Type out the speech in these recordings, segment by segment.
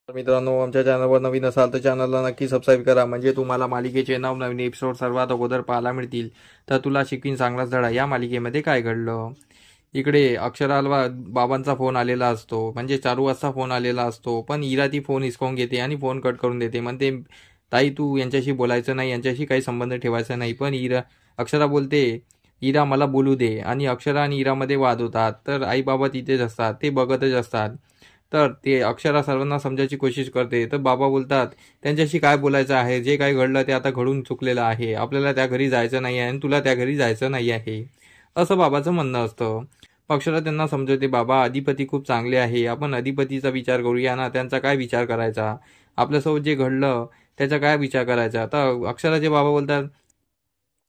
तर मित्रांनो, आमच्या चॅनलवर नवीन असाल तर चॅनलला नक्की सबस्क्राईब करा, म्हणजे तुम्हाला मालिकेचे नवनवीन एपिसोड सर्वात अगोदर पाहायला मिळतील. तर तुला शिकवीन चांगलाच धडा या मालिकेमध्ये काय घडलं. इकडे अक्षराला बाबांचा फोन आलेला असतो, म्हणजे 4 वाजता फोन आलेला असतो. पण इरा ती फोन हिसकावून घेते आणि फोन कट करून देते. म्हणते, ताई तू यांच्याशी बोलायचं नाही, यांच्याशी काही संबंध ठेवायचा नाही. पण अक्षरा बोलते, इरा मला बोलू दे. आणि अक्षरा आणि इरामध्ये वाद होतात. तर आई बाबा तिथेच असतात, ते बघतच असतात. तर ते अक्षरा सर्वांना समजायची कोशिश करते. तर बाबा बोलतात, त्यांच्याशी काय बोलायचं आहे, जे काही घडलं ते आता घडून चुकलेलं आहे, आपल्याला त्या घरी जायचं नाही आहे आणि तुला त्या घरी जायचं नाही आहे, असं बाबाचं म्हणणं असतं. अक्षरा त्यांना समजवते, बाबा अधिपती खूप चांगले आहे, आपण अधिपतीचा विचार करूया ना, त्यांचा काय विचार करायचा, आपल्यासोबत जे घडलं त्याचा काय विचार करायचा. तर अक्षराचे बाबा बोलतात,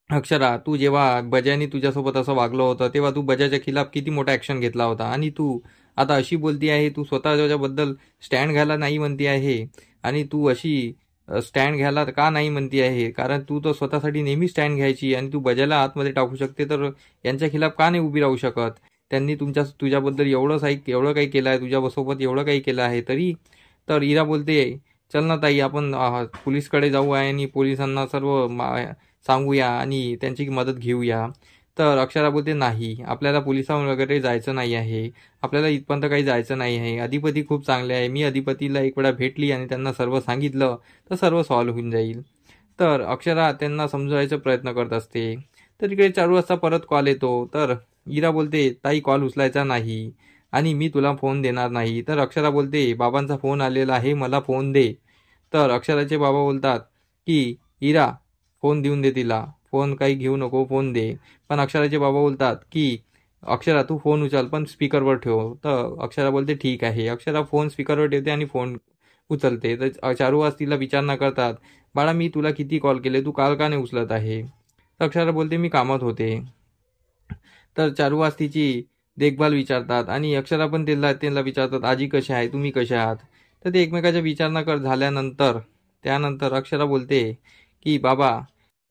अक्षरा तू जेव्हा बजाने तुझ्यासोबत असं वागलं होतं तेव्हा तू बजाच्या खिलाफ किती मोठा ॲक्शन घेतला होता, आणि तू आता अशी बोलती आहे, तू स्वतःच्याबद्दल स्टँड घ्यायला नाही म्हणती आहे. आणि तू अशी स्टँड घ्यायला का नाही म्हणती आहे, कारण तू तर स्वतःसाठी नेहमी स्टँड घ्यायची आणि तू बजाला आतमध्ये टाकू शकते, तर यांच्या खिलाफ का नाही उभी राहू शकत. त्यांनी तुझ्याबद्दल एवढं काही केलं आहे, तुझ्यासोबत एवढं काही केलं आहे तरी. तर इरा बोलते, चल ना ताई, आपण पोलीसकडे जाऊ आहे आणि पोलिसांना सर्व सांगूया आणि त्यांची मदत घेऊया. तर अक्षरा बोलते, नाही, आपल्याला पोलिसांवर वगैरे जायचं नाही आहे, आपल्याला इथपर्यंत काही जायचं नाही आहे, अधिपती खूप चांगले आहे, मी अधिपतीला एक वेळा भेटली आणि त्यांना सर्व सांगितलं तर सर्व सॉल्व्ह होऊन जाईल. तर अक्षरा त्यांना समजवायचा प्रयत्न करत असते. तर इकडे 4 वाजता परत कॉल येतो. तर इरा बोलते, ताई कॉल उचलायचा नाही आणि मी तुला फोन देणार नाही. तर अक्षरा बोलते, बाबांचा फोन आलेला आहे, मला फोन दे. तर अक्षराचे बाबा बोलतात की इरा, फोन देऊन दे तिला, फोन काही घेऊ नको, फोन दे. पण अक्षराचे बाबा बोलतात की अक्षरा तू फोन उचल, पण स्पीकरवर ठेव. तर अक्षरा बोलते, ठीक आहे. अक्षरा फोन स्पीकरवर ठेवते आणि फोन उचलते. तर चारू आज तिला विचार न करतात, बाळा मी तुला किती कॉल केले, तू काल का नाही उचलत आहे. तर अक्षरा बोलते, मी कामात होते. तर चारू आज तिची देखभाल विचारतात आणि अक्षरा पण त्यांना विचारतात, आजी कशा आहे, तुम्ही कशा आहात. तर ते एकमेकाच्या विचार न कर झाल्यानंतर त्यानंतर अक्षरा बोलते की बाबा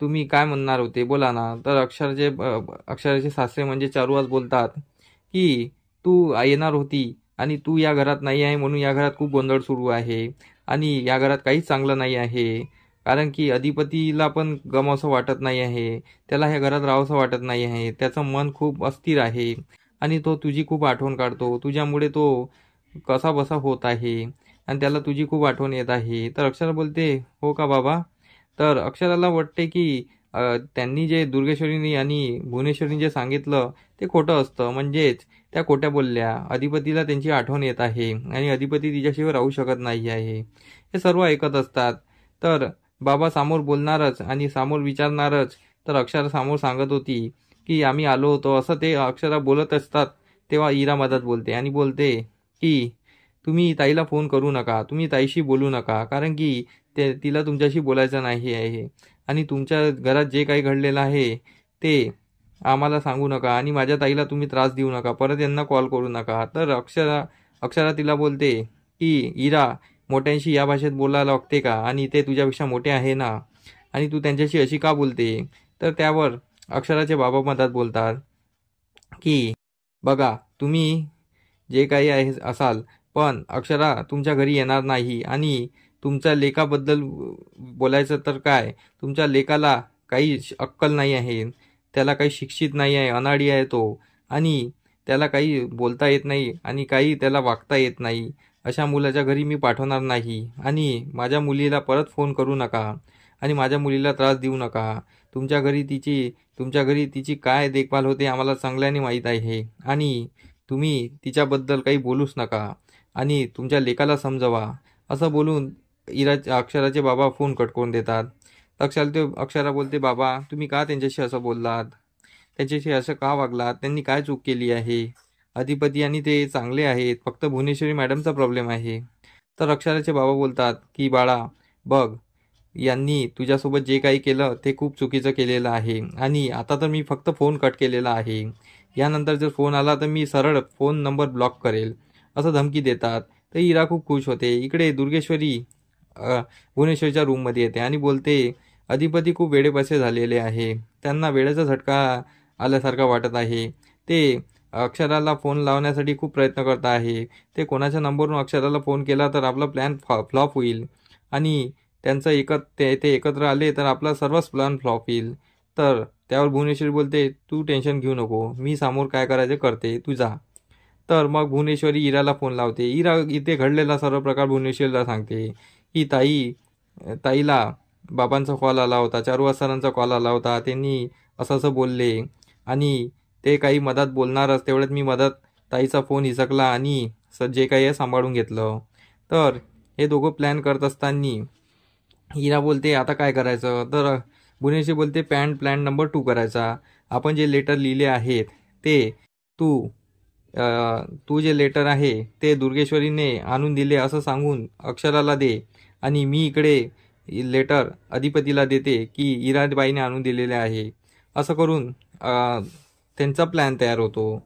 तुम्ही काय म्हणणार होते, बोला ना. तर अक्षराचे सासरे म्हणजे चारुहास बोलतात की तू येणार होती आणि तू या घरात नाही आहे, म्हणून या घरात खूप गोंधळ सुरू आहे आणि या घरात काहीच चांगलं नाही आहे. कारण की अधिपतीला पण गमावसं वाटत नाही आहे, त्याला ह्या घरात राहावंसं वाटत नाही आहे, त्याचं मन खूप अस्थिर आहे आणि तो तुझी खूप आठवण काढतो, तुझ्यामुळे तो कसा बसा होत आहे आणि त्याला तुझी खूप आठवण येत आहे. तर अक्षरा बोलते, हो का बाबा. तर अक्षराला वाटते की त्यांनी जे दुर्गेश्वरीनी आणि भुवनेश्वरीनी जे सांगितलं ते खोटं असतं, म्हणजेच त्या खोट्या बोलल्या, अधिपतीला त्यांची आठवण येत आहे आणि अधिपती तिच्याशिवाय राहू शकत नाही आहे, हे सर्व ऐकत असतात. तर बाबा समोर बोलणारच आणि समोर विचारणारच. तर अक्षरा समोर सांगत होती की आम्ही आलो होतो, असं ते अक्षरा बोलत असतात. तेव्हा इरा मदत बोलते आणि बोलते की तुम्ही ताईला फोन करू नका, तुम्ही ताईशी बोलू नका, कारण की तिला तुमच्याशी बोलायचं नाही आहे आणि तुमच्या घरात जे काही घडलेलं आहे ते आम्हाला सांगू नका आणि माझ्या ताईला तुम्ही त्रास देऊ नका, परत यांना कॉल करू नका. तर अक्षरा तिला बोलते की इरा, मोठ्यांशी या भाषेत बोलायला लागते का, आणि ते तुझ्यापेक्षा मोठे आहे ना, आणि तू त्यांच्याशी अशी का बोलते. तर त्यावर अक्षराचे बाबा मधात बोलतात की बघा तुम्ही जे काही आहे असाल, पण अक्षरा तुमच्या घरी येणार नाही. आणि तुमच्या लेकाबद्दल बोलायचं तर काय, तुमच्या लेकाला काही अक्कल नाही आहे, त्याला काही शिक्षित नाही आहे, अनाडी आहे तो, आणि त्याला काही बोलता येत नाही आणि काही त्याला वागता येत नाही. अशा मुलाच्या घरी मी पाठवणार नाही आणि माझ्या मुलीला परत फोन करू नका आणि माझ्या मुलीला त्रास देऊ नका. तुमच्या घरी तिची काय देखभाल होते आम्हाला चांगल्याने माहीत आहे आणि तुम्ही तिच्याबद्दल काही बोलूच नका आणि तुमच्या लेकाला समजवा. असं बोलून अक्षराचे बाबा फोन कट करून देतात. अक्षरा बोलते, बाबा तुम्ही का त्यांच्याशी असं बोललात, त्यांच्याशी असं का वागलात, त्यांनी काय चूक केली आहे, अधिपती आणि ते चांगले आहेत, फक्त भुवनेश्वरी मॅडमचा प्रॉब्लेम आहे. तर अक्षराचे बाबा बोलतात की बाळा बघ, यांनी तुझ्यासोबत जे काही केलं ते खूप चुकीचं केलेलं आहे आणि आता तर मी फक्त फोन कट केलेला आहे, यानंतर जर फोन आला तर मी सरळ फोन नंबर ब्लॉक करेल, असं धमकी देतात. तर इरा खूप खुश होते. इकडे दुर्गेश्वरी भुवनेश्वरीच्या रूममध्ये येते आणि बोलते, अधिपती खूप वेडेपसे झालेले आहे, त्यांना वेळेचा झटका आल्यासारखा वाटत आहे. ते अक्षराला फोन लावण्यासाठी खूप प्रयत्न करत आहे. ते कोणाच्या नंबरवरून अक्षराला फोन केला तर आपला प्लॅन फ्लॉप होईल आणि त्यांचं ते एकत्र आले तर आपला सर्वच प्लॅन फ्लॉप होईल. तर त्यावर भुवनेश्वरी बोलते, तू टेन्शन घेऊ नको, मी समोर काय करायचे करते, तू जा. तर मग भुवनेश्वरी इराला फोन लावते. इरा इथे घडलेला सर्व प्रकार भुवनेश्वरीला सांगते की ताईला बाबांचा कॉल आला होता, चारुहास सरांचा कॉल आला होता, त्यांनी असं असं बोलले आणि ते काही मदत बोलणारच, तेवढ्यात मी ताईचा फोन हिसकला आणि जे काही आहे सांभाळून घेतलं. तर हे दोघं प्लॅन करत असताना इरा बोलते आता काय करायचं. तर भुवनेश्वरी बोलते प्लॅन नंबर 2 करायचा. आपण जे लेटर लिहिले आहेत ते तू जे लेटर आहे ते दुर्गेश्वरीने आणून दिले असं सांगून अक्षराला दे आणि मी इकडे लेटर अधिपतीला देते की इराबाईने आणून दिलेले आहे. असं करून त्यांचा प्लॅन तयार होतो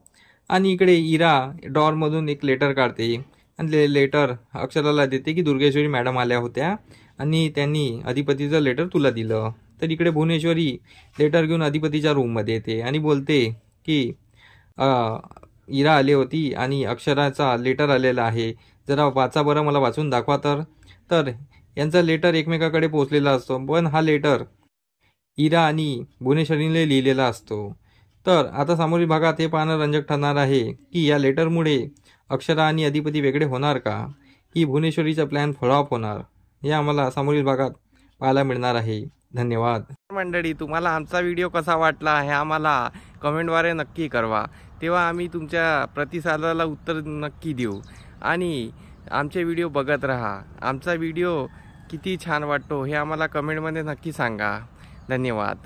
आणि इकडे इरा ड्रॉवरमधून एक लेटर काढते आणि लेटर अक्षराला देते की दुर्गेश्वरी मॅडम आल्या होत्या आणि त्यांनी अधिपतीचं लेटर तुला दिलं. तर इकडे भुवनेश्वरी लेटर घेऊन अधिपतीच्या रूममध्ये येते आणि बोलते की इरा आली होती आणि अक्षराचा लेटर आलेला आहे, जरा वाचा बरं, मला वाचून दाखवा. तर यांचा लेटर एकमेकाकडे पोहोचलेला असतो, पण हा लेटर इरा आणि भुवनेश्वरीने लिहिलेला असतो. तर आता समोरील भागात हे पाहणं रंजक ठरणार आहे की या लेटरमुळे अक्षरा आणि अधिपती वेगळे होणार का, की भुवनेश्वरीचा प्लॅन फ्लॉप होणार, हे आम्हाला समोरील भागात पाहायला मिळणार आहे. धन्यवाद मंडळी. तुम्हाला आमचा व्हिडिओ कसा वाटला हे आम्हाला कमेंटद्वारे नक्की कळवा, तेव्हा आम्ही तुमच्या प्रतिसादाला उत्तर नक्की देऊ आणि आमचे व्हिडिओ बघत राहा. आमचा व्हिडिओ किती छान वाटतो हे आम्हाला कमेंटमध्ये नक्की सांगा. धन्यवाद.